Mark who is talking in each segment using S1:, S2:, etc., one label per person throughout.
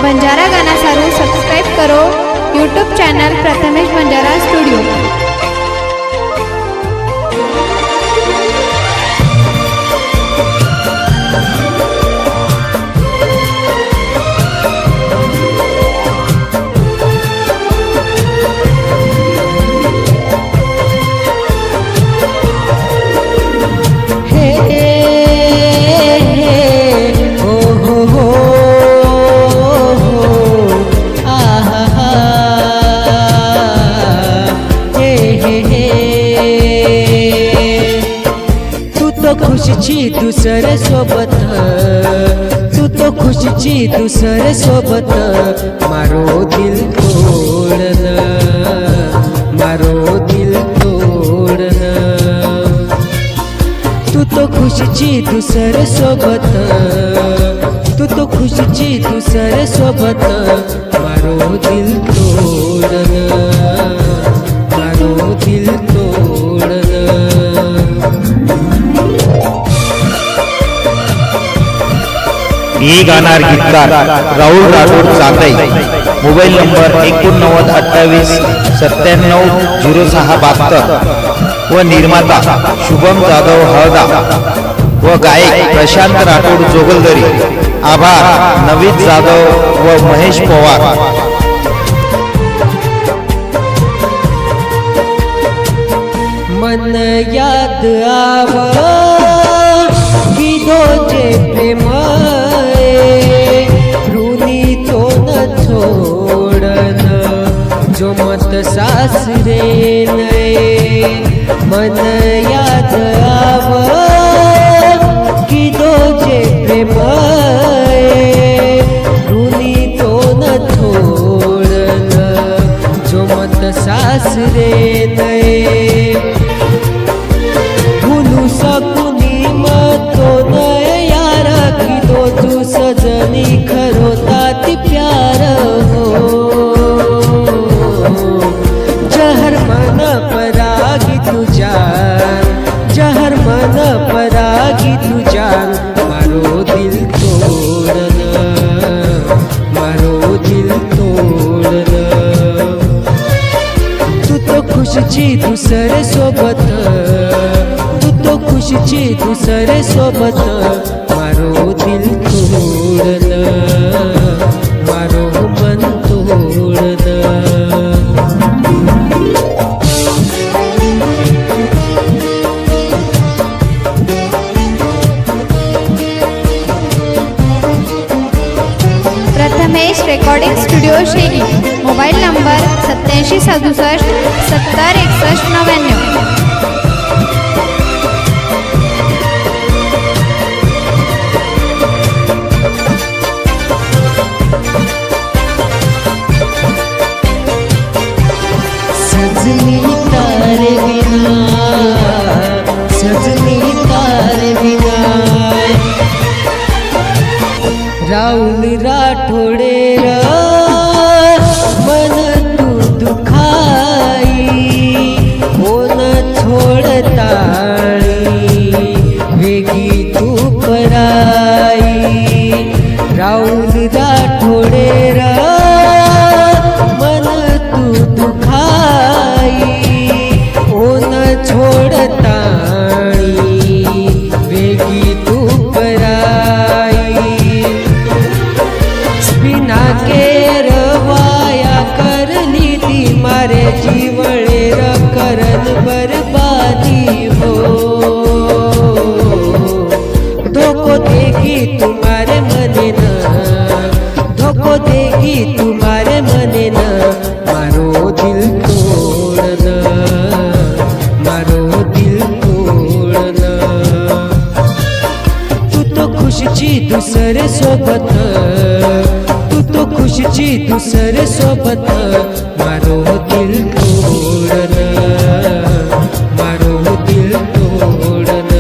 S1: बंजारा गाना सारू सब्सक्राइब करो YouTube channel Prathamesh Banjara studio.
S2: खुशीची दुसर सोबत तू तो खुशीची दुसर सोबत मारो दिल तोडन मारो दिल तोडन तू तो खुशीची दुसर सोबत तू तो खुशीची दुसर सोबत मारो दिल तोडन मारो दिल तोडन।
S3: ये गाणार गीतकार राहुल राठोड चांदई, मोबाईल नंबर 89 28 97 06 व निर्माता शुभम जाधव हळदा व गायक प्रशांत राठोड जोगलदरी। आभार नवीन जाधव व महेश पवार।
S2: मन याद आव गीतोचे प्रेम ऋणी तो न छोडन जो मत सासरे नये। मन याद आव गीतोचे प्रेम ऋणी तो न छोडन जो मत सासरे नये। भूलू सकुनी मतो नय यार की तो तू सजनी खरो ताती प्यार हो। जहर मन परागी तुझा जहर मन परागी तुझा मारो दिल तोडन मारो दिल तोडन। तू तो खुशीची दुसरे सोबत तू तो खुशीची दुसरे सोबत मारो दिल तोडन मारो मन तोडन।
S1: प्रथमेश रेकॉर्डिंग स्टूडियो शेरी, मोबाईल नंबर 87 67 70 61 99।
S2: सजनी तारे बिना सजनी तारे बिना राहुल राठोडे मन तू दुखाई कोण छोडताळी वेगी तू पराई। राहुल राठोडे मन तू दुखाई कोण छोडताळी वेगी तू पराई। बिना केर वाया करली ती मारे जीवळेर करन बर्बादी हो। धोको देगी तुम्हारे मने न धोको देगी तुम्हारे मने न मारो दिल तोडन मारो दिल तोडन। तू तो खुशीची दुसरे सोबत तू तो खुशीची दुसरे सोबत मारो दिल तोडन मारो दिल तोडन।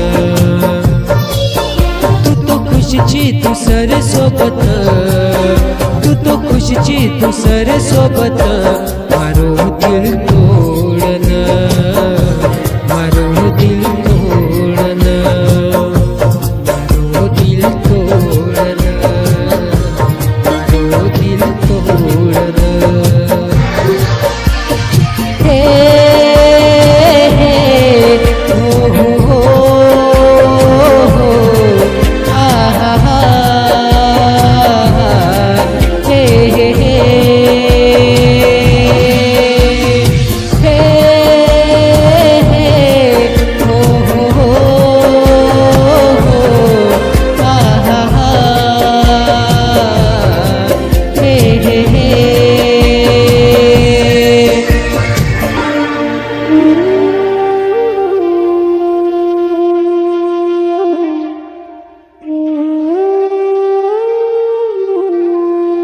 S2: तू तो खुशीची दुसरे सोबत तू तो खुशीची दुसरे सोबत